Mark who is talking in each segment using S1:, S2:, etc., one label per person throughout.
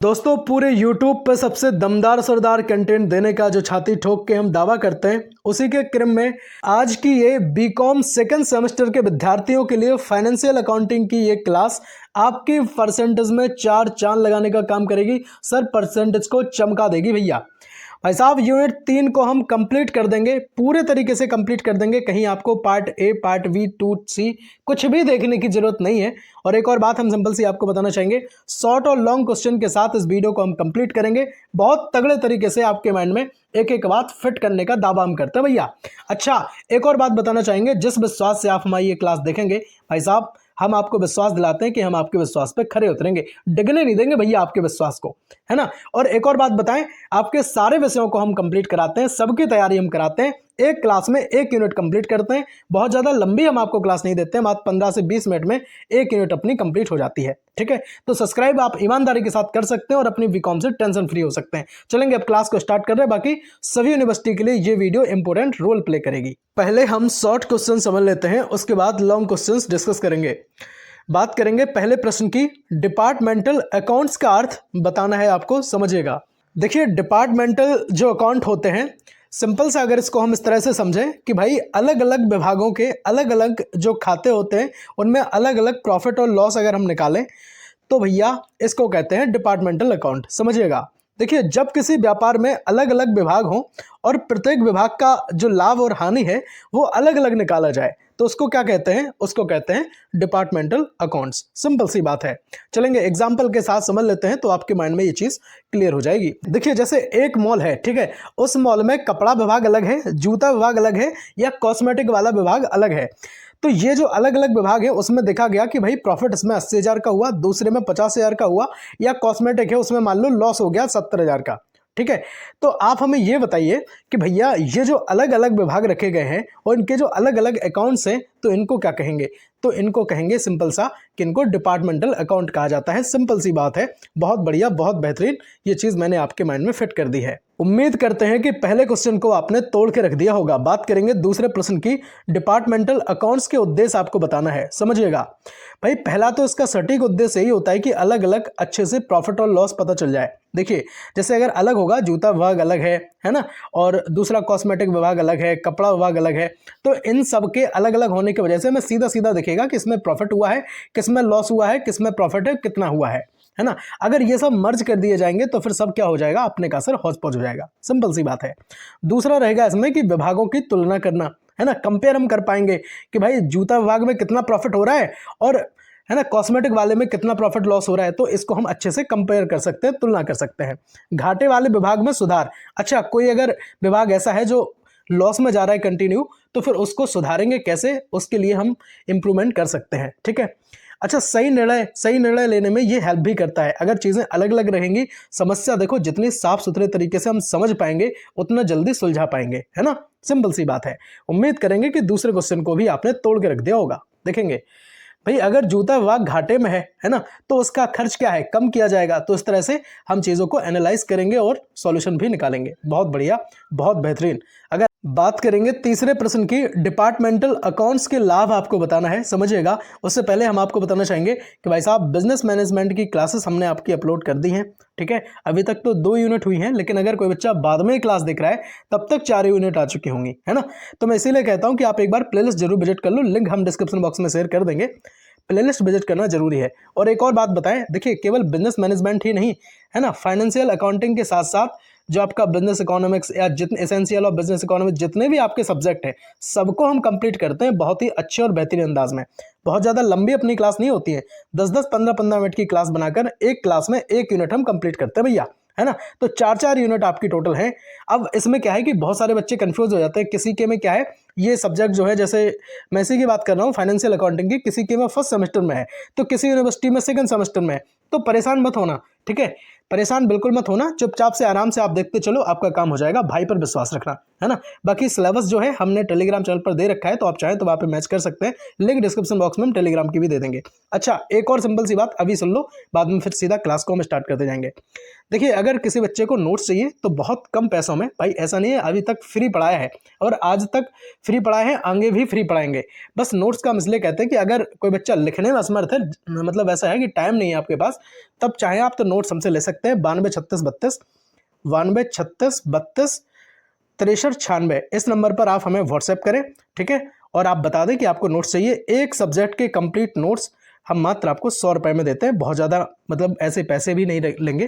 S1: दोस्तों पूरे YouTube पर सबसे दमदार सरदार कंटेंट देने का जो छाती ठोक के हम दावा करते हैं, उसी के क्रम में आज की ये बीकॉम सेकंड सेमेस्टर के विद्यार्थियों के लिए फाइनेंशियल अकाउंटिंग की ये क्लास आपकी परसेंटेज में चार चांद लगाने का काम करेगी। सर परसेंटेज को चमका देगी भैया। भाई साहब यूनिट 3 को हम कंप्लीट कर देंगे, पूरे तरीके से कंप्लीट कर देंगे। कहीं आपको पार्ट ए, पार्ट बी, 2, सी कुछ भी देखने की जरूरत नहीं है। और एक और बात हम सिंपल सी आपको बताना चाहेंगे, शॉर्ट और लॉन्ग क्वेश्चन के साथ इस वीडियो को हम कंप्लीट करेंगे। बहुत तगड़े तरीके से आपके माइंड में एक एक बात फिट करने का दावा हम करते हैं भैया। अच्छा, एक और बात बताना चाहेंगे, जिस विश्वास से आप हमारी ये क्लास देखेंगे भाई साहब, हम आपको विश्वास दिलाते हैं कि हम आपके विश्वास पे खरे उतरेंगे, डिगने नहीं देंगे भैया आपके विश्वास को, है ना। और एक और बात बताएं, आपके सारे विषयों को हम कंप्लीट कराते हैं, सबकी तैयारी हम कराते हैं, एक क्लास में एक यूनिट कंप्लीट करते हैं। बहुत ज़्यादा लंबी हम आपको क्लास नहीं देते हैं, मात्र 15 से 20 मिनट में एक यूनिट अपनी कंप्लीट हो जाती है। ठीक है, तो सब्सक्राइब आप ईमानदारी के साथ कर सकते हैं और अपनी बीकॉम से टेंशन फ्री हो सकते हैं। चलेंगे अब क्लास को स्टार्ट कर रहे हैं। बाकी सभी यूनिवर्सिटी के लिए ये वीडियो इंपॉर्टेंट रोल प्ले करेगी। पहले हम शॉर्ट क्वेश्चन समझ लेते हैं, उसके बाद लॉन्ग क्वेश्चन डिस्कस करेंगे। बात करेंगे पहले प्रश्न की, डिपार्टमेंटल अकाउंट्स का अर्थ बताना है आपको, समझिएगा। देखिए डिपार्टमेंटल जो अकाउंट होते हैं, सिंपल से अगर इसको हम इस तरह से समझें कि भाई अलग अलग विभागों के अलग अलग जो खाते होते हैं, उनमें अलग अलग प्रॉफिट और लॉस अगर हम निकालें तो भैया इसको कहते हैं डिपार्टमेंटल अकाउंट, समझिएगा। देखिए जब किसी व्यापार में अलग अलग विभाग हों और प्रत्येक विभाग का जो लाभ और हानि है वो अलग अलग निकाला जाए तो उसको क्या कहते हैं, उसको कहते हैं डिपार्टमेंटल अकाउंट्स। सिंपल सी बात है। चलेंगे एग्जांपल के साथ समझ लेते हैं तो आपके माइंड में ये चीज क्लियर हो जाएगी। देखिए जैसे एक मॉल है, ठीक है, उस मॉल में कपड़ा विभाग अलग है, जूता विभाग अलग है या कॉस्मेटिक वाला विभाग अलग है। तो ये जो अलग अलग विभाग है उसमें देखा गया कि भाई प्रॉफिट इसमें 80,000 का हुआ, दूसरे में 50,000 का हुआ, या कॉस्मेटिक है उसमें मान लो लॉस हो गया 70,000 का। ठीक है, तो आप हमें ये बताइए कि भैया ये जो अलग अलग विभाग रखे गए हैं और इनके जो अलग अलग अकाउंट्स हैं तो इनको क्या कहेंगे? तो इनको कहेंगे सिंपल सा कि इनको डिपार्टमेंटल अकाउंट कहा जाता है। सिंपल सी बात है, बहुत बढ़िया, बहुत बेहतरीन, ये चीज मैंने आपके माइंड में फिट कर दी है। उम्मीद करते हैं कि पहले क्वेश्चन को आपने तोड़ के रख दिया होगा। बात करेंगे दूसरे प्रश्न की, डिपार्टमेंटल अकाउंट्स के उद्देश्य आपको बताना है, समझिएगा। भाई पहला तो इसका सटीक उद्देश्य यही होता है कि अलग अलग अच्छे से प्रॉफिट और लॉस पता चल जाए। देखिए जैसे अगर अलग होगा, जूता विभाग अलग है ना, और दूसरा कॉस्मेटिक विभाग अलग है, कपड़ा विभाग अलग है, तो इन सब के अलग अलग होने की वजह से हमें सीधा सीधा दिखेगा कि इसमें प्रॉफिट हुआ है, किसमें लॉस हुआ है, किसमें प्रॉफिट है, कितना हुआ है ना। अगर ये सब मर्ज कर दिए जाएंगे तो फिर सब क्या हो जाएगा, अपने का सर हौच पौच हो जाएगा। सिंपल सी बात है। दूसरा रहेगा इसमें कि विभागों की तुलना करना, है ना, कंपेयर हम कर पाएंगे कि भाई जूता विभाग में कितना प्रॉफिट हो रहा है और है ना कॉस्मेटिक वाले में कितना प्रॉफिट लॉस हो रहा है, तो इसको हम अच्छे से कंपेयर कर सकते हैं, तुलना कर सकते हैं। घाटे वाले विभाग में सुधार, अच्छा कोई अगर विभाग ऐसा है जो लॉस में जा रहा है कंटिन्यू, तो फिर उसको सुधारेंगे कैसे, उसके लिए हम इंप्रूवमेंट कर सकते हैं। ठीक है, अच्छा सही निर्णय लेने में ये हेल्प भी करता है। अगर चीजें अलग अलग रहेंगी, समस्या देखो जितनी साफ सुथरे तरीके से हम समझ पाएंगे उतना जल्दी सुलझा पाएंगे, है ना। सिंपल सी बात है। उम्मीद करेंगे कि दूसरे क्वेश्चन को भी आपने तोड़ के रख दिया होगा। देखेंगे भाई अगर जूता विभाग घाटे में है ना, तो उसका खर्च क्या है, कम किया जाएगा। तो इस तरह से हम चीजों को एनालाइज करेंगे और सॉल्यूशन भी निकालेंगे। बहुत बढ़िया, बहुत बेहतरीन। अगर बात करेंगे तीसरे प्रश्न की, डिपार्टमेंटल अकाउंट्स के लाभ आपको बताना है, समझिएगा। उससे पहले हम आपको बताना चाहेंगे कि भाई साहब बिजनेस मैनेजमेंट की क्लासेस हमने आपकी अपलोड कर दी हैं। ठीक है, अभी तक तो 2 यूनिट हुई हैं, लेकिन अगर कोई बच्चा बाद में क्लास देख रहा है तब तक 4 यूनिट आ चुकी होंगी, है ना। तो मैं इसीलिए कहता हूं कि आप एक बार प्लेलिस्ट जरूर विजिट कर लो, लिंक हम डिस्क्रिप्शन बॉक्स में शेयर कर देंगे। प्लेलिस्ट विजिट करना जरूरी है। और एक और बात बताएं, देखिए केवल बिजनेस मैनेजमेंट ही नहीं, है ना, फाइनेंशियल अकाउंटिंग के साथ साथ जो आपका बिजनेस इकोनॉमिक्स या जितने एसेंशियल और बिजनेस इकोनॉमिक्स जितने भी आपके सब्जेक्ट हैं, सबको हम कंप्लीट करते हैं बहुत ही अच्छे और बेहतरीन अंदाज में। बहुत ज़्यादा लंबी अपनी क्लास नहीं होती है, 10-10, 15-15 मिनट की क्लास बनाकर एक क्लास में एक यूनिट हम कंप्लीट करते हैं भैया, है ना। तो 4-4 यूनिट आपकी टोटल है। अब इसमें क्या है कि बहुत सारे बच्चे कंफ्यूज हो जाते हैं, किसी के में क्या है, ये सब्जेक्ट जो है, जैसे मैं इसी की बात कर रहा हूँ फाइनेंशियल अकाउंटिंग की, किसी के में फर्स्ट सेमेस्टर में है तो किसी यूनिवर्सिटी में सेकंड सेमेस्टर में है। तो परेशान मत होना, ठीक है, परेशान बिल्कुल मत होना, चुपचाप से आराम से आप देखते चलो, आपका काम हो जाएगा। भाई पर विश्वास रखना, है ना। बाकी सिलेबस जो है हमने टेलीग्राम चैनल पर दे रखा है, तो आप चाहें तो वहाँ पे मैच कर सकते हैं। लिंक डिस्क्रिप्शन बॉक्स में हम टेलीग्राम की भी दे देंगे। अच्छा एक और सिंपल सी बात अभी सुन लो, बाद में फिर सीधा क्लास को हम स्टार्ट करते जाएंगे। देखिए अगर किसी बच्चे को नोट्स चाहिए तो बहुत कम पैसों में, भाई ऐसा नहीं है, अभी तक फ्री पढ़ाया है और आज तक फ्री पढ़ाए हैं, आगे भी फ्री पढ़ाएंगे। बस नोट्स का हम इसलिए कहते हैं कि अगर कोई बच्चा लिखने में असमर्थ है, मतलब ऐसा है कि टाइम नहीं है आपके पास, तब चाहे आप तो नोट्स हमसे ले सकते सकते हैं 923632 923632 6396, इस नंबर पर आप हमें व्हाट्सएप करें, ठीक है। और आप बता दें कि आपको नोट्स चाहिए। एक सब्जेक्ट के कंप्लीट नोट्स हम मात्र आपको 100 रुपये में देते हैं, बहुत ज़्यादा मतलब ऐसे पैसे भी नहीं लेंगे,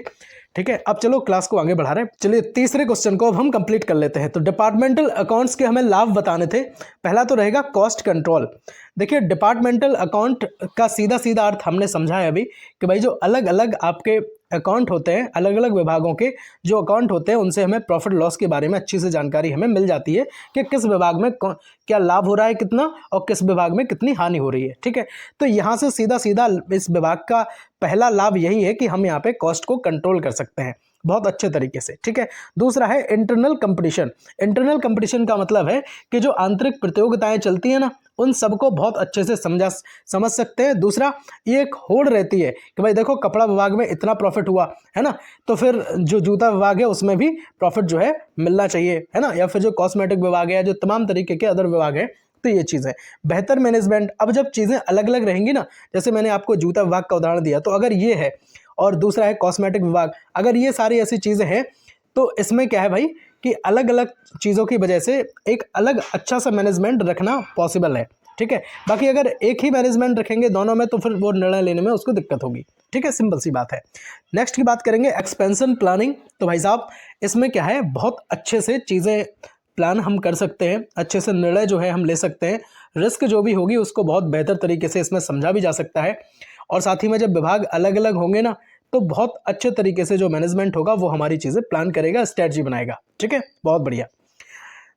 S1: ठीक है। अब चलो क्लास को आगे बढ़ा रहे हैं। चलिए तीसरे क्वेश्चन को अब हम कंप्लीट कर लेते हैं। तो डिपार्टमेंटल अकाउंट्स के हमें लाभ बताने थे। पहला तो रहेगा कॉस्ट कंट्रोल। देखिए डिपार्टमेंटल अकाउंट का सीधा सीधा अर्थ हमने समझा है अभी कि भाई जो अलग अलग आपके अकाउंट होते हैं, अलग अलग विभागों के जो अकाउंट होते हैं, उनसे हमें प्रॉफिट लॉस के बारे में अच्छी से जानकारी हमें मिल जाती है कि किस विभाग में क्या लाभ हो रहा है कितना, और किस विभाग में कितनी हानि हो रही है, ठीक है। तो यहाँ से सीधा सीधा इस विभाग का पहला लाभ यही है कि हम यहाँ पे कॉस्ट को कंट्रोल कर सकते हैं बहुत अच्छे तरीके से, ठीक है। दूसरा है इंटरनल कंपटीशन। इंटरनल कंपटीशन का मतलब है कि जो आंतरिक प्रतियोगिताएं चलती हैं ना, उन सबको बहुत अच्छे से समझ सकते हैं। दूसरा ये एक होड़ रहती है कि भाई देखो कपड़ा विभाग में इतना प्रॉफिट हुआ है ना, तो फिर जो जूता विभाग है उसमें भी प्रॉफिट जो है मिलना चाहिए, है ना, या फिर जो कॉस्मेटिक विभाग है, जो तमाम तरीके के अदर विभाग है। तो ये चीज़ है बेहतर मैनेजमेंट। अब जब चीज़ें अलग अलग रहेंगी ना, जैसे मैंने आपको जूता विभाग का उदाहरण दिया, तो अगर ये है और दूसरा है कॉस्मेटिक विभाग, अगर ये सारी ऐसी चीज़ें हैं तो इसमें क्या है भाई कि अलग अलग चीज़ों की वजह से एक अलग अच्छा सा मैनेजमेंट रखना पॉसिबल है, ठीक है। बाकी अगर एक ही मैनेजमेंट रखेंगे दोनों में तो फिर वो निर्णय लेने में उसको दिक्कत होगी, ठीक है, सिंपल सी बात है। नेक्स्ट की बात करेंगे एक्सपेंशन प्लानिंग। तो भाई साहब इसमें क्या है, बहुत अच्छे से चीज़ें प्लान हम कर सकते हैं, अच्छे से निर्णय जो है हम ले सकते हैं, रिस्क जो भी होगी उसको बहुत बेहतर तरीके से इसमें समझा भी जा सकता है। और साथ ही में जब विभाग अलग अलग होंगे ना, तो बहुत अच्छे तरीके से जो मैनेजमेंट होगा वो हमारी चीज़ें प्लान करेगा, स्ट्रेटजी बनाएगा, ठीक है, बहुत बढ़िया।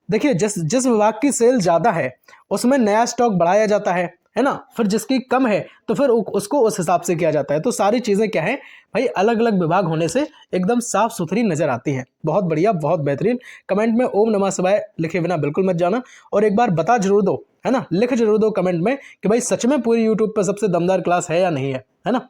S1: देखिए जिस विभाग की सेल ज़्यादा है उसमें नया स्टॉक बढ़ाया जाता है ना, फिर जिसकी कम है तो फिर उसको उस हिसाब से किया जाता है। तो सारी चीज़ें क्या है भाई, अलग अलग विभाग होने से एकदम साफ सुथरी नजर आती हैं। बहुत बढ़िया, बहुत बेहतरीन। कमेंट में ओम नमः शिवाय लिखे बिना बिल्कुल मत जाना, और एक बार बता जरूर दो, है ना, लिख जरूर दो कमेंट में कि भाई सच में पूरी यूट्यूब पर सबसे दमदार क्लास है या नहीं है ना।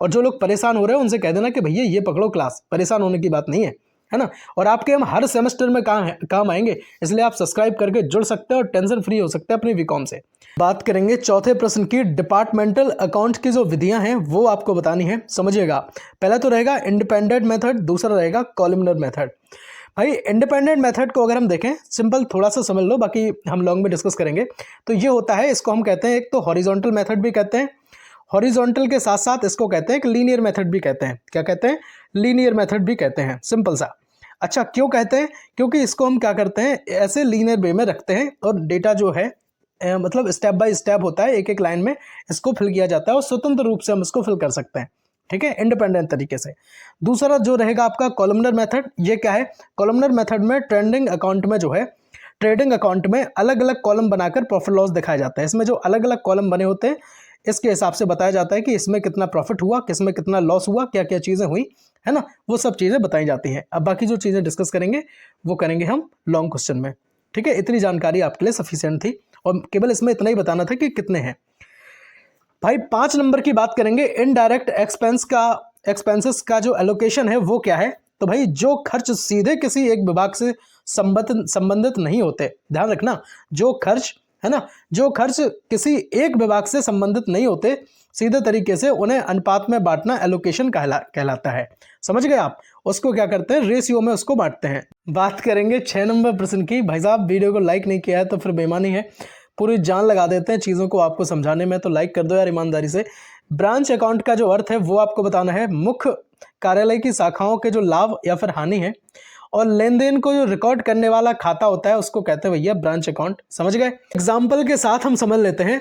S1: और जो लोग परेशान हो रहे हैं उनसे कह देना कि भैया ये पकड़ो क्लास, परेशान होने की बात नहीं है ना। और आपके हम हर सेमेस्टर में काम आएंगे, इसलिए आप सब्सक्राइब करके जुड़ सकते हैं और टेंशन फ्री हो सकते हैं अपनी बीकॉम से। बात करेंगे चौथे प्रश्न की। डिपार्टमेंटल अकाउंट की जो विधियां हैं वो आपको बतानी है, समझिएगा। पहला तो रहेगा इंडिपेंडेंट मेथड, दूसरा रहेगा कॉलमनर मेथड। भाई इंडिपेंडेंट मेथड को अगर हम देखें, सिंपल थोड़ा सा समझ लो, बाकी हम लॉन्ग में डिस्कस करेंगे। तो ये होता है, इसको हम कहते हैं एक तो हॉरिजॉन्टल मेथड भी कहते हैं, हॉरिजॉन्टल के साथ साथ इसको कहते हैं कि लीनियर मेथड भी कहते हैं। क्या कहते हैं? लीनियर मेथड भी कहते हैं, सिंपल सा। अच्छा क्यों कहते हैं? क्योंकि इसको हम क्या करते हैं, ऐसे लीनियर वे में रखते हैं और डेटा जो है मतलब स्टेप बाय स्टेप होता है, एक एक लाइन में इसको फिल किया जाता है और स्वतंत्र रूप से हम इसको फिल कर सकते हैं, ठीक है, इंडिपेंडेंट तरीके से। दूसरा जो रहेगा आपका कॉलमनर मेथड। ये क्या है? कॉलमनर मेथड में ट्रेंडिंग अकाउंट में जो है, ट्रेडिंग अकाउंट में अलग अलग कॉलम बनाकर प्रॉफिट लॉस दिखाया जाता है। इसमें जो अलग अलग कॉलम बने होते हैं इसके हिसाब से बताया जाता है कि इसमें कितना प्रॉफिट हुआ, किसमें कितना लॉस हुआ, क्या क्या चीज़ें हुई, है ना, वो सब चीज़ें बताई जाती हैं। अब बाकी जो चीज़ें डिस्कस करेंगे वो करेंगे हम लॉन्ग क्वेश्चन में, ठीक है। इतनी जानकारी आपके लिए सफिशिएंट थी और केवल इसमें इतना ही बताना था कि कितने हैं। भाई 5 नंबर की बात करेंगे, इनडायरेक्ट एक्सपेंसेस का जो एलोकेशन है वो क्या है। तो भाई जो खर्च सीधे किसी एक विभाग से संबंधित नहीं होते, ध्यान रखना, जो खर्च है ना, जो खर्च किसी एक विभाग से संबंधित नहीं होते, सीधे तरीके से उन्हें अनुपात में बांटना एलोकेशन कहलाता है। समझ गए आप? उसको क्या करते हैं, रेशियो में उसको बांटते हैं। बात करेंगे 6 नंबर प्रश्न की। भाई साहब वीडियो को लाइक नहीं किया है तो फिर बेईमानी है, पूरी जान लगा देते हैं चीज़ों को आपको समझाने में, तो लाइक कर दो यार ईमानदारी से। ब्रांच अकाउंट का जो अर्थ है वो आपको बताना है, मुख्य कार्यालय की शाखाओं के जो लाभ या फिर हानि है और लेन देन को जो रिकॉर्ड करने वाला खाता होता है उसको कहते हैं भैया ब्रांच अकाउंट। समझ गए? एग्जाम्पल के साथ हम समझ लेते हैं।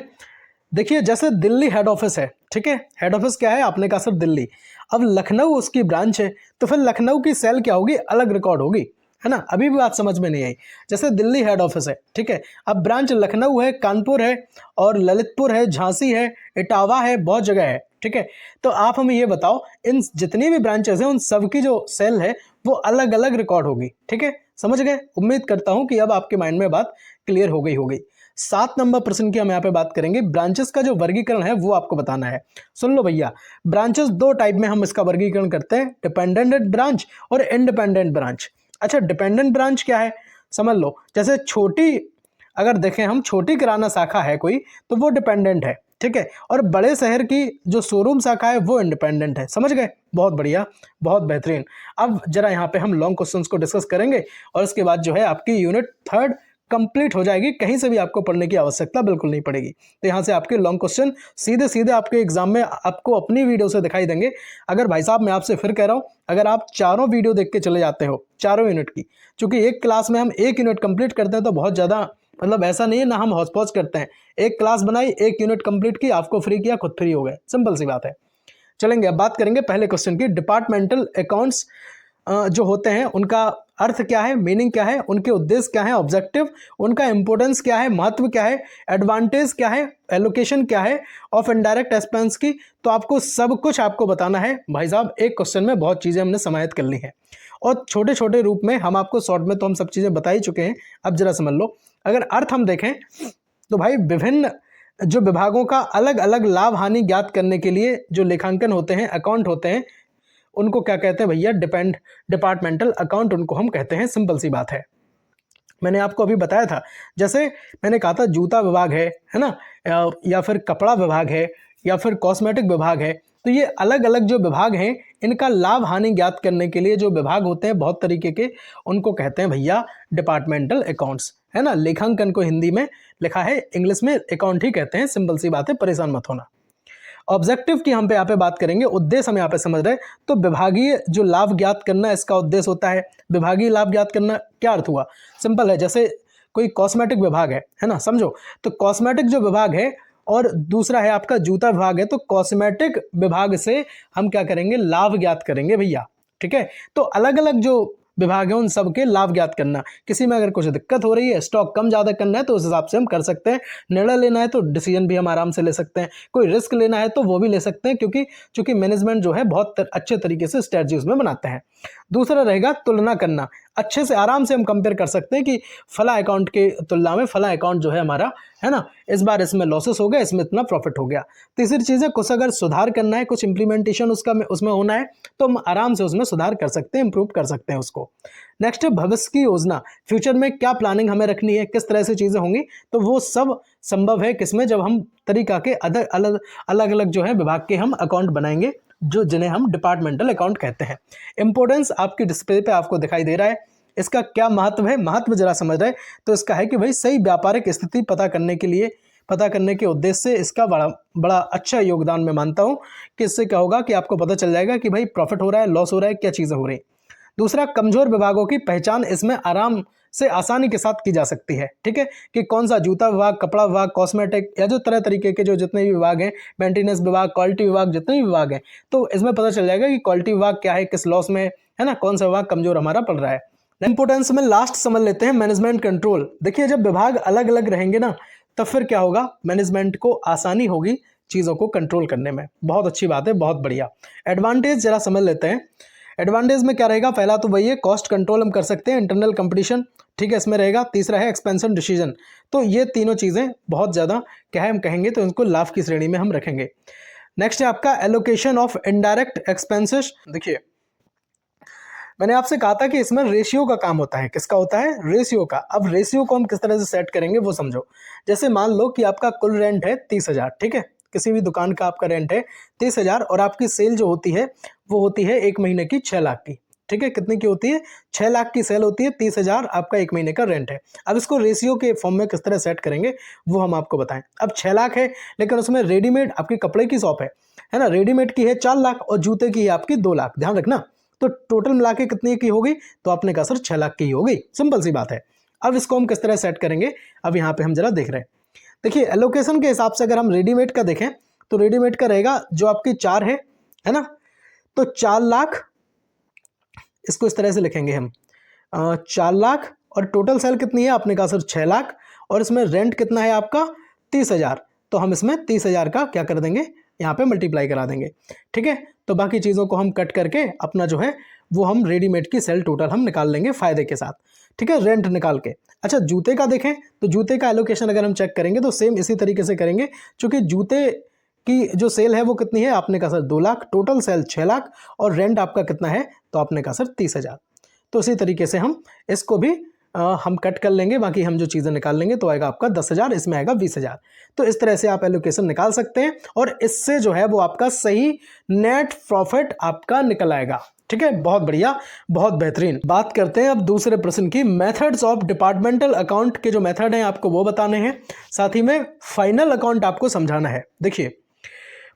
S1: देखिए जैसे दिल्ली हेड ऑफिस है, ठीक है, हेड ऑफिस क्या है आपने कहा सर दिल्ली, अब लखनऊ उसकी ब्रांच है, तो फिर लखनऊ की सेल क्या होगी, अलग रिकॉर्ड होगी, है ना। अभी भी बात समझ में नहीं आई। जैसे दिल्ली हेड ऑफिस है, ठीक है, अब ब्रांच लखनऊ है, कानपुर है और ललितपुर है, झांसी है, इटावा है, बहुत जगह है, ठीक है। तो आप हमें ये बताओ, इन जितनी भी ब्रांचेस हैं उन सब की जो सेल है वो अलग अलग रिकॉर्ड होगी, ठीक है, समझ गए? उम्मीद करता हूं कि अब आपके माइंड में बात क्लियर हो गई होगी। 7 नंबर प्रश्न की हम यहाँ पे बात करेंगे। ब्रांचेस का जो वर्गीकरण है वो आपको बताना है। सुन लो भैया, ब्रांचेस 2 टाइप में हम इसका वर्गीकरण करते हैं, डिपेंडेंट ब्रांच और इंडिपेंडेंट ब्रांच। अच्छा डिपेंडेंट ब्रांच क्या है समझ लो, जैसे छोटी, अगर देखें हम छोटी किराना शाखा है कोई तो वो डिपेंडेंट है, ठीक है। और बड़े शहर की जो शोरूम शाखा है वो इंडिपेंडेंट है। समझ गए? बहुत बढ़िया, बहुत बेहतरीन। अब जरा यहाँ पे हम लॉन्ग क्वेश्चंस को डिस्कस करेंगे और उसके बाद जो है आपकी यूनिट 3 कंप्लीट हो जाएगी। कहीं से भी आपको पढ़ने की आवश्यकता बिल्कुल नहीं पड़ेगी। तो यहाँ से आपके लॉन्ग क्वेश्चन सीधे सीधे आपके एग्जाम में आपको अपनी वीडियो से दिखाई देंगे। अगर भाई साहब मैं आपसे फिर कह रहा हूँ, अगर आप चारों वीडियो देख के चले जाते हो, चारों यूनिट की, क्योंकि एक क्लास में हम एक यूनिट कंप्लीट करते हैं तो बहुत ज़्यादा, मतलब ऐसा नहीं है ना, हम हौच-पौच करते हैं। एक क्लास बनाई, एक यूनिट कंप्लीट की, आपको फ्री किया, खुद फ्री हो गए, सिंपल सी बात है। चलेंगे, अब बात करेंगे पहले क्वेश्चन की। डिपार्टमेंटल अकाउंट्स जो होते हैं उनका अर्थ क्या है, मीनिंग क्या है, उनके उद्देश्य क्या है, ऑब्जेक्टिव, उनका इंपॉर्टेंस क्या है, महत्व क्या है, एडवांटेज क्या है, एलोकेशन क्या है ऑफ इनडायरेक्ट एक्सपेंस की। तो आपको सब कुछ आपको बताना है भाई साहब। एक क्वेश्चन में बहुत चीज़ें हमने समाहित कर ली हैं और छोटे छोटे रूप में हम आपको शॉर्ट में तो हम सब चीज़ें बता ही चुके हैं। अब जरा समझ लो, अगर अर्थ हम देखें तो भाई विभिन्न जो विभागों का अलग अलग लाभ हानि ज्ञात करने के लिए जो लेखांकन होते हैं, अकाउंट होते हैं, उनको क्या कहते हैं भैया? डिपार्टमेंटल अकाउंट उनको हम कहते हैं। सिंपल सी बात है। मैंने आपको अभी बताया था, जैसे मैंने कहा था जूता विभाग है ना, या फिर कपड़ा विभाग है, या फिर कॉस्मेटिक विभाग है। तो ये अलग अलग जो विभाग हैं, इनका लाभ हानि ज्ञात करने के लिए जो विभाग होते हैं बहुत तरीके के, उनको कहते हैं भैया डिपार्टमेंटल अकाउंट्स, है ना। लेखांकन को हिंदी में लिखा है, इंग्लिश में अकाउंट ही कहते हैं। सिंपल सी बात है, परेशान मत होना। ऑब्जेक्टिव की हम पे यहाँ पे बात करेंगे, उद्देश्य हम यहाँ पे समझ रहे हैं। तो विभागीय जो लाभ ज्ञात करना, इसका उद्देश्य होता है। विभागीय लाभ ज्ञात करना क्या अर्थ हुआ? सिंपल है, जैसे कोई कॉस्मेटिक विभाग है ना, समझो। तो कॉस्मेटिक जो विभाग है और दूसरा है आपका जूता विभाग है, तो कॉस्मेटिक विभाग से हम क्या करेंगे? लाभ ज्ञात करेंगे भैया, ठीक है। तो अलग अलग जो विभाग है उन सब के लाभ ज्ञात करना। किसी में अगर कुछ दिक्कत हो रही है, स्टॉक कम ज़्यादा करना है, तो उस हिसाब से हम कर सकते हैं। निर्णय लेना है तो डिसीजन भी हम आराम से ले सकते हैं। कोई रिस्क लेना है तो वो भी ले सकते हैं, क्योंकि मैनेजमेंट जो है बहुत अच्छे तरीके से स्ट्रेटजी उसमें बनाते हैं। दूसरा रहेगा तुलना करना। अच्छे से आराम से हम कंपेयर कर सकते हैं कि फला अकाउंट के तुलना में फला अकाउंट जो है हमारा, है ना, इस बार इसमें लॉसेस हो गया, इसमें इतना प्रॉफिट हो गया। तीसरी चीज़ है, कुछ अगर सुधार करना है, कुछ इंप्लीमेंटेशन उसमें होना है, तो हम आराम से उसमें सुधार कर सकते हैं, इंप्रूव कर सकते हैं उसको। नेक्स्ट है भविष्य की योजना। फ्यूचर में क्या प्लानिंग हमें रखनी है, किस तरह से चीज़ें होंगी, तो वो सब संभव है किसमें? जब हम तरीका के अलग अलग जो है विभाग के हम अकाउंट बनाएंगे, जिन्हें हम डिपार्टमेंटल अकाउंट कहते हैं। इंपॉर्टेंस आपकी डिस्प्ले पे आपको दिखाई दे रहा है। इसका क्या महत्व है? महत्व जरा समझ रहे तो इसका है कि भाई सही व्यापारिक स्थिति पता करने के उद्देश्य से इसका बड़ा अच्छा योगदान मैं मानता हूँ कि इससे क्या होगा कि आपको पता चल जाएगा कि भाई प्रॉफिट हो रहा है, लॉस हो रहा है, क्या चीज़ें हो रही। दूसरा, कमजोर विभागों की पहचान इसमें आराम से आसानी के साथ की जा सकती है, ठीक है, कि कौन सा जूता विभाग, कपड़ा विभाग, कॉस्मेटिक, या जो तरह तरीके के जो जितने भी विभाग हैं, मेंटेनेंस विभाग, क्वालिटी विभाग, जितने भी विभाग हैं, तो इसमें पता चल जाएगा कि क्वालिटी विभाग क्या है, किस लॉस में है ना, कौन सा विभाग कमजोर हमारा पड़ रहा है। इंपोर्टेंस में लास्ट समझ लेते हैं मैनेजमेंट कंट्रोल। देखिए, जब विभाग अलग अलग रहेंगे ना, तब फिर क्या होगा? मैनेजमेंट को आसानी होगी चीज़ों को कंट्रोल करने में। बहुत अच्छी बात है, बहुत बढ़िया। एडवांटेज जरा समझ लेते हैं। एडवांटेज में क्या रहेगा? पहला तो वही है, कॉस्ट कंट्रोल हम कर सकते हैं, इंटरनल कंपटीशन, ठीक है, इसमें रहेगा। तीसरा है एक्सपेंशन डिसीजन। तो ये तीनों चीज़ें बहुत ज़्यादा क्या है, हम कहेंगे तो इनको लाभ की श्रेणी में हम रखेंगे। नेक्स्ट है आपका एलोकेशन ऑफ इनडायरेक्ट एक्सपेंसेस। देखिए, मैंने आपसे कहा था कि इसमें रेशियो का काम होता है। किसका होता है? रेशियो का। अब रेशियो को हम किस तरह से सेट करेंगे वो समझो। जैसे मान लो कि आपका कुल रेंट है 30,000, ठीक है, किसी भी दुकान का आपका रेंट है 30,000 और आपकी सेल जो होती है वो होती है 1 महीने की 6 लाख की, ठीक है। कितनी की होती है? 6 लाख की सेल होती है, 30,000 आपका 1 महीने का रेंट है। अब इसको रेशियो के फॉर्म में किस तरह सेट करेंगे वो हम आपको बताएं। अब 6 लाख है, लेकिन उसमें रेडीमेड आपकी कपड़े की शॉप है ना, रेडीमेड की है 4 लाख और जूते की है आपकी 2 लाख, ध्यान रखना। तो टोटल मिला के कितनी की होगी? तो आपने कहा सर 6 लाख की होगी, सिंपल सी बात है। अब इसको हम किस तरह सेट करेंगे, अब यहाँ पे हम जरा देख रहे हैं। देखिए, एलोकेशन के हिसाब से अगर हम रेडीमेड का देखें तो रेडीमेड का रहेगा जो आपकी 4 है ना, तो 4 लाख, इसको इस तरह से लिखेंगे हम 4 लाख, और टोटल सेल कितनी है? आपने कहा सर 6 लाख, और इसमें रेंट कितना है आपका? 30,000। तो हम इसमें 30,000 का क्या कर देंगे, यहाँ पे मल्टीप्लाई करा देंगे, ठीक है। तो बाकी चीज़ों को हम कट करके अपना जो है वो हम रेडीमेड की सेल टोटल हम निकाल लेंगे फायदे के साथ, ठीक है, रेंट निकाल के। अच्छा, जूते का देखें तो जूते का एलोकेशन अगर हम चेक करेंगे तो सेम इसी तरीके से करेंगे, क्योंकि जूते की जो सेल है वो कितनी है? आपने कहा sir 2 lakh, total sale 6 lakh, और रेंट आपका कितना है? तो आपने कहा सर 30,000। तो इसी तरीके से हम इसको भी हम कट कर लेंगे, बाकी हम जो चीज़ें निकाल लेंगे तो आएगा आपका 10,000, इसमें आएगा 20,000। तो इस तरह से आप एलोकेशन निकाल सकते हैं और इससे जो है वो आपका सही नेट प्रॉफिट आपका निकल आएगा। ठीक है, बहुत बढ़िया, बहुत बेहतरीन। बात करते हैं अब दूसरे प्रश्न की। मेथड्स ऑफ डिपार्टमेंटल अकाउंट के जो मेथड हैं आपको वो बताने हैं, साथ ही में फाइनल अकाउंट आपको समझाना है। देखिए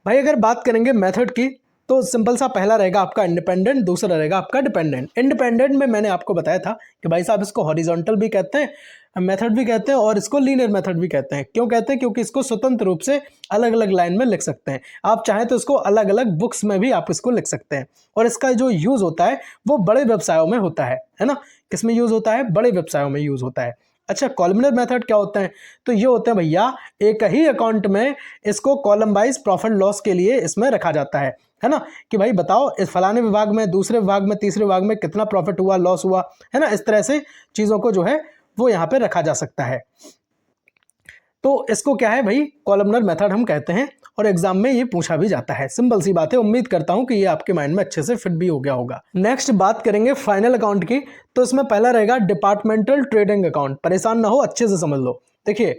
S1: भाई, अगर बात करेंगे मेथड की तो सिंपल सा पहला रहेगा आपका इंडिपेंडेंट, दूसरा रहेगा आपका डिपेंडेंट। इंडिपेंडेंट में मैंने आपको बताया था कि भाई साहब इसको हॉरिजॉन्टल भी कहते हैं, मेथड भी कहते हैं और इसको लीनियर मेथड भी कहते हैं। क्यों कहते हैं? क्योंकि इसको स्वतंत्र रूप से अलग अलग लाइन में लिख सकते हैं। आप चाहें तो इसको अलग अलग बुक्स में भी आप इसको लिख सकते हैं। और इसका जो यूज़ होता है वो बड़े व्यवसायों में होता है ना। किस में यूज़ होता है? बड़े व्यवसायों में यूज़ होता है। अच्छा, कॉलमनर मेथड क्या होता है? तो ये होते हैं भैया, एक ही अकाउंट में इसको कॉलम वाइज प्रॉफिट लॉस के लिए इसमें रखा जाता है ना, कि भाई बताओ इस फलाने विभाग में, दूसरे विभाग में, तीसरे विभाग में कितना प्रॉफिट हुआ, लॉस हुआ, है ना। इस तरह से चीज़ों को जो है वो यहाँ पे रखा जा सकता है। तो इसको क्या है भाई, कॉलमनर मेथड हम कहते हैं और एग्जाम में ये पूछा भी जाता है। सिंपल सी बात है, उम्मीद करता हूं कि ये आपके माइंड में अच्छे से फिट भी हो गया होगा। नेक्स्ट बात करेंगे फाइनल अकाउंट की। तो इसमें पहला रहेगा डिपार्टमेंटल ट्रेडिंग अकाउंट। परेशान ना हो, अच्छे से समझ लो। देखिए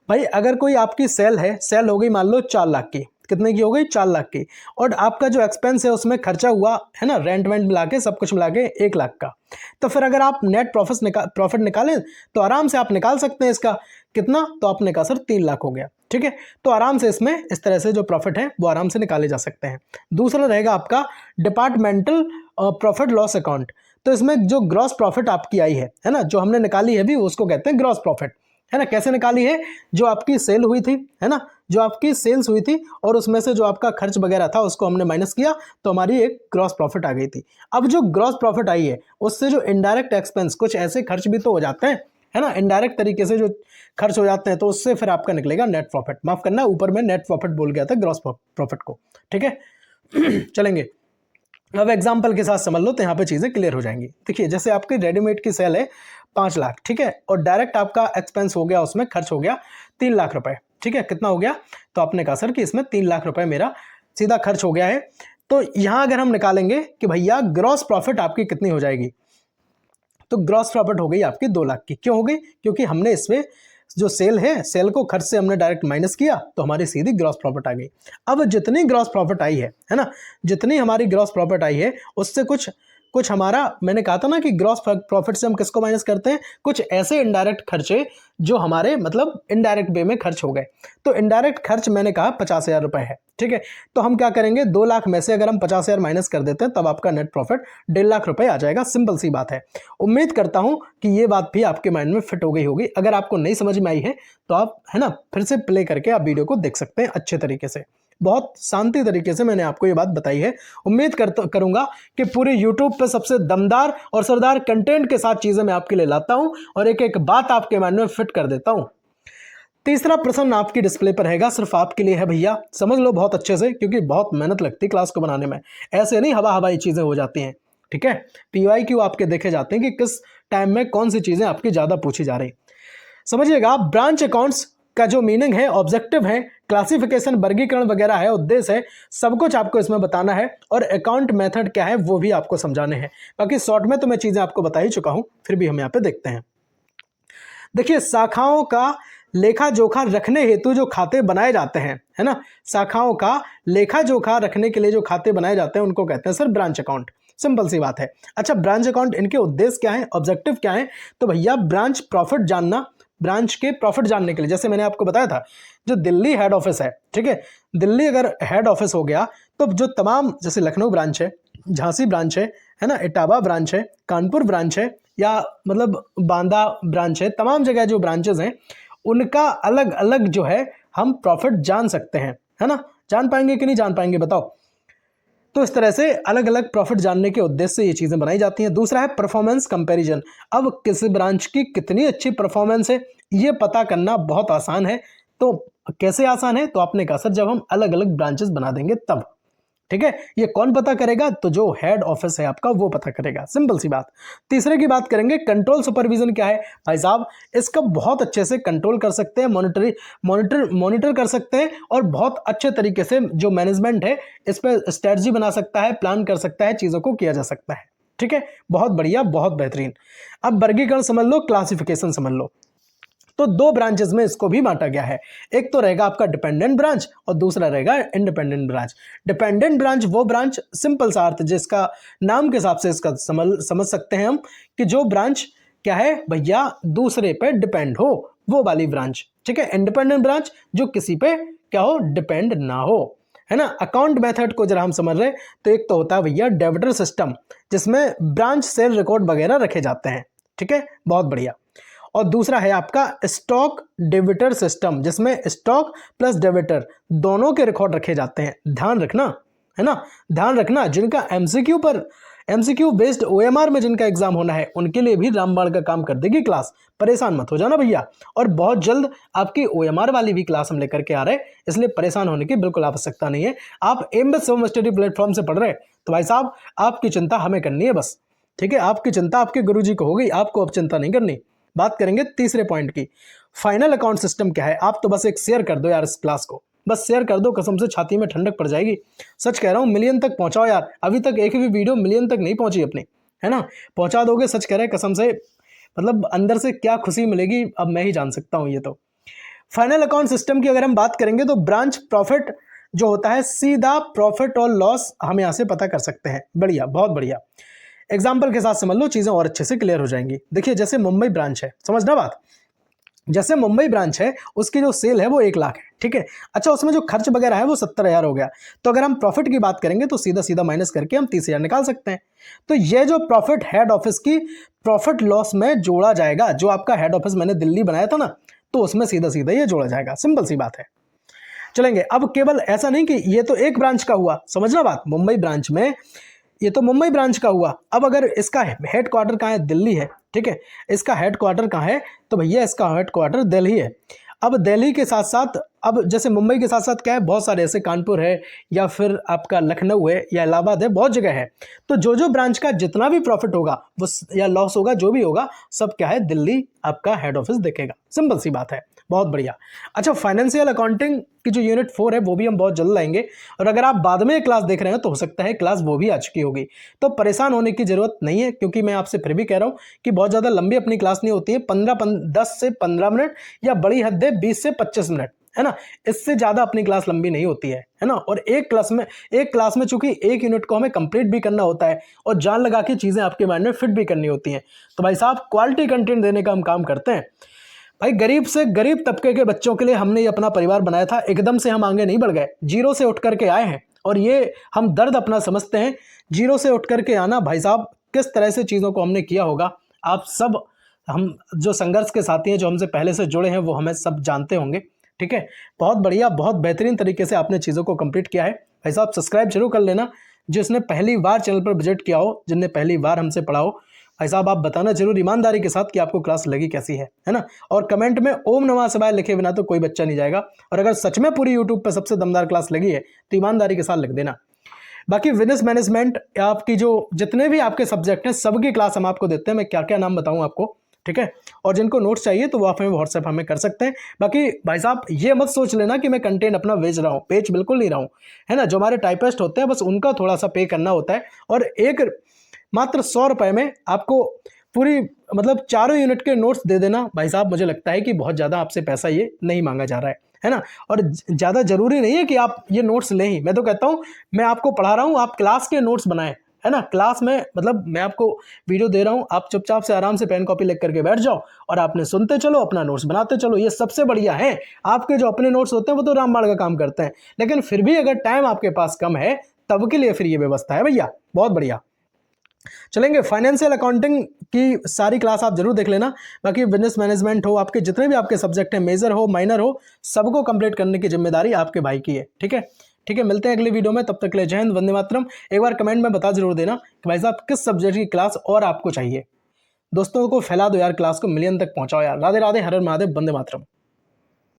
S1: भाई, अगर कोई आपकी सेल है, सेल हो गई मान लो 4 लाख की, कितने की हो गई? 4 लाख की, और आपका जो एक्सपेंस है उसमें खर्चा हुआ है ना, रेंट वेंट मिला के सब कुछ मिला के 1 लाख का। तो फिर अगर आप नेट प्रॉफिट निकालें तो आराम से आप निकाल सकते हैं इसका कितना, तो आपने कहा सर 3 लाख हो गया। ठीक है, तो आराम से इसमें इस तरह से जो प्रॉफिट है वो आराम से निकाले जा सकते हैं। दूसरा रहेगा आपका डिपार्टमेंटल प्रॉफिट लॉस अकाउंट। तो इसमें जो ग्रॉस प्रॉफिट आपकी आई है ना, जो हमने निकाली है भी, उसको कहते हैं ग्रॉस प्रॉफिट, है ना। कैसे निकाली है? जो आपकी सेल हुई थी, है ना, जो आपकी सेल्स हुई थी और उसमें से जो आपका खर्च वगैरह था उसको हमने माइनस किया तो हमारी एक ग्रॉस प्रॉफिट आ गई थी। अब जो ग्रॉस प्रॉफिट आई है उससे जो इनडायरेक्ट एक्सपेंस, कुछ ऐसे खर्च भी तो हो जाते हैं, है ना, इनडायरेक्ट तरीके से जो खर्च हो जाते हैं, तो उससे फिर आपका निकलेगा नेट प्रॉफिट। माफ करना, ऊपर में नेट प्रॉफिट बोल गया था ग्रॉस प्रॉफिट को। ठीक है चलेंगे, अब एग्जाम्पल के साथ समझ लो तो यहाँ पे चीज़ें क्लियर हो जाएंगी। देखिए, जैसे आपकी रेडीमेड की सेल है 5 लाख, ठीक है, और डायरेक्ट आपका एक्सपेंस हो गया, उसमें खर्च हो गया 3 लाख रुपए। ठीक है, कितना हो गया? तो आपने कहा सर कि इसमें 3 लाख रुपए मेरा सीधा खर्च हो गया है। तो यहाँ अगर हम निकालेंगे कि भैया ग्रॉस प्रॉफिट आपकी कितनी हो जाएगी, तो ग्रॉस प्रॉफिट हो गई आपकी 2 लाख की। क्यों हो गई? क्योंकि हमने इसमें जो सेल है, सेल को खर्च से हमने डायरेक्ट माइनस किया तो हमारी सीधी ग्रॉस प्रॉफिट आ गई। अब जितनी ग्रॉस प्रॉफिट आई है ना, जितनी हमारी ग्रॉस प्रॉफिट आई है उससे कुछ हमारा, मैंने कहा था ना कि ग्रॉस प्रॉफिट से हम किसको माइनस करते हैं? कुछ ऐसे इनडायरेक्ट खर्चे जो हमारे मतलब इनडायरेक्ट वे में खर्च हो गए। तो इनडायरेक्ट खर्च मैंने कहा 50,000 रुपए है। ठीक है, तो हम क्या करेंगे, 2 लाख में से अगर हम 50,000 माइनस कर देते हैं तब आपका नेट प्रॉफिट 1.5 लाख रुपए आ जाएगा। सिंपल सी बात है। उम्मीद करता हूं कि ये बात भी आपके माइंड में फिट हो गई होगी। अगर आपको नहीं समझ में आई है तो आप, है ना, फिर से प्ले करके आप वीडियो को देख सकते हैं अच्छे तरीके से। बहुत शांति तरीके से मैंने आपको ये बात बताई है। उम्मीद करूंगा कि पूरे YouTube पे सबसे दमदार और सरदार कंटेंट के साथ चीजें मैं आपके लिए लाता हूं और एक एक बात आपके माइंड में फिट कर देता हूं। तीसरा प्रश्न आपकी डिस्प्ले पर रहेगा, सिर्फ आपके लिए है भैया, समझ लो बहुत अच्छे से, क्योंकि बहुत मेहनत लगती है क्लास को बनाने में, ऐसे नहीं हवाई चीजें हो जाती हैं। ठीक है, PYQ आपके देखे जाते हैं कि किस टाइम में कौन सी चीजें आपकी ज्यादा पूछी जा रही। समझिएगा, ब्रांच अकाउंट्स का जो मीनिंग है, ऑब्जेक्टिव है, क्लासिफिकेशन, वर्गीकरण वगैरह है, उद्देश्य है, सब कुछ आपको इसमें बताना है और अकाउंट मेथड क्या है वो भी आपको समझाने हैं। बाकी शॉर्ट में तो मैं चीजें आपको बता ही चुका हूं, फिर भी हम यहाँ पे देखते हैं। देखिए, शाखाओं का लेखा जोखा रखने हेतु जो खाते बनाए जाते हैं, है ना, शाखाओं का लेखा जोखा रखने के लिए जो खाते बनाए जाते हैं उनको कहते हैं सर ब्रांच अकाउंट। सिंपल सी बात है। अच्छा, ब्रांच अकाउंट, इनके उद्देश्य क्या है, ऑब्जेक्टिव क्या है? तो भैया ब्रांच प्रॉफिट जानना, ब्रांच के प्रॉफिट जानने के लिए, जैसे मैंने आपको बताया था, जो दिल्ली हेड ऑफिस है, ठीक है, दिल्ली अगर हेड ऑफिस हो गया तो जो तमाम, जैसे लखनऊ ब्रांच है, झांसी ब्रांच है ना, इटावा ब्रांच है, कानपुर ब्रांच है, या मतलब बांदा ब्रांच है, तमाम जगह जो ब्रांचेस हैं उनका अलग अलग जो है हम प्रॉफिट जान सकते हैं, है ना। जान पाएंगे कि नहीं जान पाएंगे बताओ? तो इस तरह से अलग अलग प्रॉफिट जानने के उद्देश्य से ये चीजें बनाई जाती हैं। दूसरा है परफॉर्मेंस कंपैरिजन। अब किस ब्रांच की कितनी अच्छी परफॉर्मेंस है ये पता करना बहुत आसान है। तो कैसे आसान है? तो आपने कहा सर जब हम अलग अलग ब्रांचेस बना देंगे तब। ठीक है, ये कौन पता करेगा? तो जो हेड ऑफिस है आपका वो पता करेगा। सिंपल सी बात। तीसरे की बात करेंगे, कंट्रोल सुपरविजन क्या है भाई साहब? इसका बहुत अच्छे से कंट्रोल कर सकते हैं, मॉनिटर कर सकते हैं और बहुत अच्छे तरीके से जो मैनेजमेंट है इस पर स्ट्रेटजी बना सकता है, प्लान कर सकता है, चीजों को किया जा सकता है। ठीक है, बहुत बढ़िया, बहुत बेहतरीन। अब वर्गीकरण समझ लो, क्लासिफिकेशन समझ लो। तो दो ब्रांचेस में इसको भी बांटा गया है, एक तो रहेगा आपका डिपेंडेंट ब्रांच और दूसरा रहेगा इंडिपेंडेंट ब्रांच। डिपेंडेंट ब्रांच वो ब्रांच, सिंपल सा अर्थ जिसका नाम के हिसाब से इसका समझ सकते हैं हम कि जो ब्रांच क्या है भैया, दूसरे पे डिपेंड हो, वो वाली ब्रांच। ठीक है, इंडिपेंडेंट ब्रांच जो किसी पे क्या हो, डिपेंड ना हो, है ना। अकाउंट मेथड को जरा हम समझ रहे तो एक तो होता है भैया डेबिटर सिस्टम, जिसमें ब्रांच सेल रिकॉर्ड वगैरह रखे जाते हैं। ठीक है, बहुत बढ़िया। और दूसरा है आपका स्टॉक डेबिटर सिस्टम, जिसमें स्टॉक प्लस डेबिटर दोनों के रिकॉर्ड रखे जाते हैं। ध्यान रखना, है ना, ध्यान रखना। जिनका एमसीक्यू बेस्ड ओएमआर में जिनका एग्जाम होना है उनके लिए भी रामबाण का काम कर देगी क्लास, परेशान मत हो जाना भैया। और बहुत जल्द आपकी ओएमआर वाली भी क्लास हम लेकर के आ रहे हैं, इसलिए परेशान होने की बिल्कुल आवश्यकता नहीं है। आप एमबेस स्वयं स्टडी प्लेटफॉर्म से पढ़ रहे हैं तो भाई साहब आपकी चिंता हमें करनी है बस। ठीक है, आपकी चिंता आपके गुरुजी को हो गई, आपको अब चिंता नहीं करनी। बात करेंगे तीसरे पॉइंट की, फाइनल अकाउंट सिस्टम क्या है। आप तो बस एक शेयर कर दो यार इस क्लास को, बस शेयर कर दो, कसम से छाती में ठंडक पड़ जाएगी। सच कह रहा हूं, मिलियन तक पहुंचाओ यार। अभी तक एक भी वीडियो मिलियन तक नहीं पहुंची अपनी, है ना, पहुंचा दोगे। सच कह रहे कसम से, मतलब अंदर से क्या खुशी मिलेगी अब मैं ही जान सकता हूं। ये तो फाइनल अकाउंट सिस्टम की अगर हम बात करेंगे तो ब्रांच प्रॉफिट जो होता है, सीधा प्रॉफिट और लॉस हम यहां से पता कर सकते हैं। बढ़िया, बहुत बढ़िया। एग्जाम्पल के साथ समझ लो, चीजें और अच्छे से क्लियर हो जाएंगी। देखिए जैसे मुंबई ब्रांच है, समझना बात, जैसे मुंबई ब्रांच है उसकी जो सेल है वो 1 लाख है। ठीक है, अच्छा उसमें जो खर्च वगैरह है वो 70,000 हो गया। तो अगर हम प्रॉफिट की बात करेंगे तो सीधा सीधा माइनस करके हम 30,000 निकाल सकते हैं। तो ये जो प्रॉफिट हेड ऑफिस की प्रॉफिट लॉस में जोड़ा जाएगा, जो आपका हेड ऑफिस मैंने दिल्ली बनाया था ना, तो उसमें सीधा सीधा ये जोड़ा जाएगा। सिंपल सी बात है। चलेंगे, अब केवल ऐसा नहीं कि ये तो एक ब्रांच का हुआ, समझना बात, मुंबई ब्रांच में, ये तो मुंबई ब्रांच का हुआ। अब अगर इसका हेड क्वार्टर कहाँ है, दिल्ली है। ठीक है, इसका हेड क्वार्टर कहाँ है, तो भैया इसका हेड क्वार्टर दिल्ली है। अब दिल्ली के साथ साथ, अब जैसे मुंबई के साथ साथ क्या है, बहुत सारे ऐसे, कानपुर है या फिर आपका लखनऊ है या इलाहाबाद है, बहुत जगह है। तो जो जो ब्रांच का जितना भी प्रॉफिट होगा वो या लॉस होगा, जो भी होगा, सब क्या है, दिल्ली आपका हेड ऑफिस देखेगा। सिंपल सी बात है, बहुत बढ़िया। अच्छा, फाइनेंशियल अकाउंटिंग की जो यूनिट 4 है वो भी हम बहुत जल्द लाएंगे, और अगर आप बाद में क्लास देख रहे हैं तो हो सकता है क्लास वो भी आ चुकी होगी, तो परेशान होने की जरूरत नहीं है, क्योंकि मैं आपसे फिर भी कह रहा हूं कि बहुत ज्यादा लंबी अपनी क्लास नहीं होती है। 10 से 15 मिनट या बड़ी हद है 20 से 25 मिनट, है ना, इससे ज्यादा अपनी क्लास लंबी नहीं होती है ना। और एक क्लास में चूंकि एक यूनिट को हमें कंप्लीट भी करना होता है और जान लगा के चीजें आपके माइंड में फिट भी करनी होती हैं, तो भाई साहब क्वालिटी कंटेंट देने का हम काम करते हैं। भाई गरीब से गरीब तबके के बच्चों के लिए हमने ये अपना परिवार बनाया था, एकदम से हम आगे नहीं बढ़ गए, जीरो से उठ करके आए हैं, और ये हम दर्द अपना समझते हैं। जीरो से उठ करके आना भाई साहब, किस तरह से चीज़ों को हमने किया होगा, आप सब, हम जो संघर्ष के साथी हैं, जो हमसे पहले से जुड़े हैं, वो हमें सब जानते होंगे। ठीक है, बहुत बढ़िया, बहुत बेहतरीन तरीके से आपने चीज़ों को कंप्लीट किया है। भाई साहब सब्सक्राइब जरूर कर लेना, जिसने पहली बार चैनल पर विजिट किया हो, जिनने पहली बार हमसे पढ़ा हो। भाई साहब आप बताना जरूर ईमानदारी के साथ कि आपको क्लास लगी कैसी है ना। और कमेंट में ओम नमः शिवाय लिखे बिना तो कोई बच्चा नहीं जाएगा, और अगर सच में पूरी यूट्यूब पे सबसे दमदार क्लास लगी है तो ईमानदारी के साथ लिख देना। बाकी बिजनेस मैनेजमेंट, आपकी जो जितने भी आपके सब्जेक्ट हैं, सबकी क्लास हम आपको देते हैं। मैं क्या क्या नाम बताऊं आपको, ठीक है, और जिनको नोट्स चाहिए तो वो आप हमें व्हाट्सएप हमें कर सकते हैं। बाकी भाई साहब ये मत सोच लेना कि मैं कंटेंट अपना बेच रहा हूँ, बेच बिल्कुल नहीं रहा हूँ, है ना। जो हमारे टाइपिस्ट होते हैं बस उनका थोड़ा सा पे करना होता है, और एक मात्र 100 रुपए में आपको पूरी, मतलब चारों यूनिट के नोट्स दे देना। भाई साहब मुझे लगता है कि बहुत ज़्यादा आपसे पैसा ये नहीं मांगा जा रहा है ना। और ज़्यादा जरूरी नहीं है कि आप ये नोट्स लें ही, मैं तो कहता हूँ मैं आपको पढ़ा रहा हूँ, आप क्लास के नोट्स बनाएं, है ना। क्लास में मतलब मैं आपको वीडियो दे रहा हूँ, आप चुपचाप से आराम से पेन कॉपी लिख करके बैठ जाओ और आपने सुनते चलो, अपना नोट्स बनाते चलो, ये सबसे बढ़िया है। आपके जो अपने नोट्स होते हैं वो तो रामबाण का काम करते हैं, लेकिन फिर भी अगर टाइम आपके पास कम है तब के लिए फिर ये व्यवस्था है भैया, बहुत बढ़िया। चलेंगे, फाइनेंशियल अकाउंटिंग की सारी क्लास आप जरूर देख लेना। बाकी बिजनेस मैनेजमेंट हो, आपके जितने भी आपके सब्जेक्ट हैं, मेजर हो माइनर हो, सबको कंप्लीट करने की जिम्मेदारी आपके भाई की है। ठीक है, ठीक है, मिलते हैं अगली वीडियो में, तब तक के लिए जय हिंद, वंदे मातरम। एक बार कमेंट में बता जरूर देना कि भाई साहब किस सब्जेक्ट की क्लास और आपको चाहिए। दोस्तों को फैला दो यार, क्लास को मिलियन तक पहुंचाओ यार। राधे राधे, हर हर महादेव, वंदे मातरम।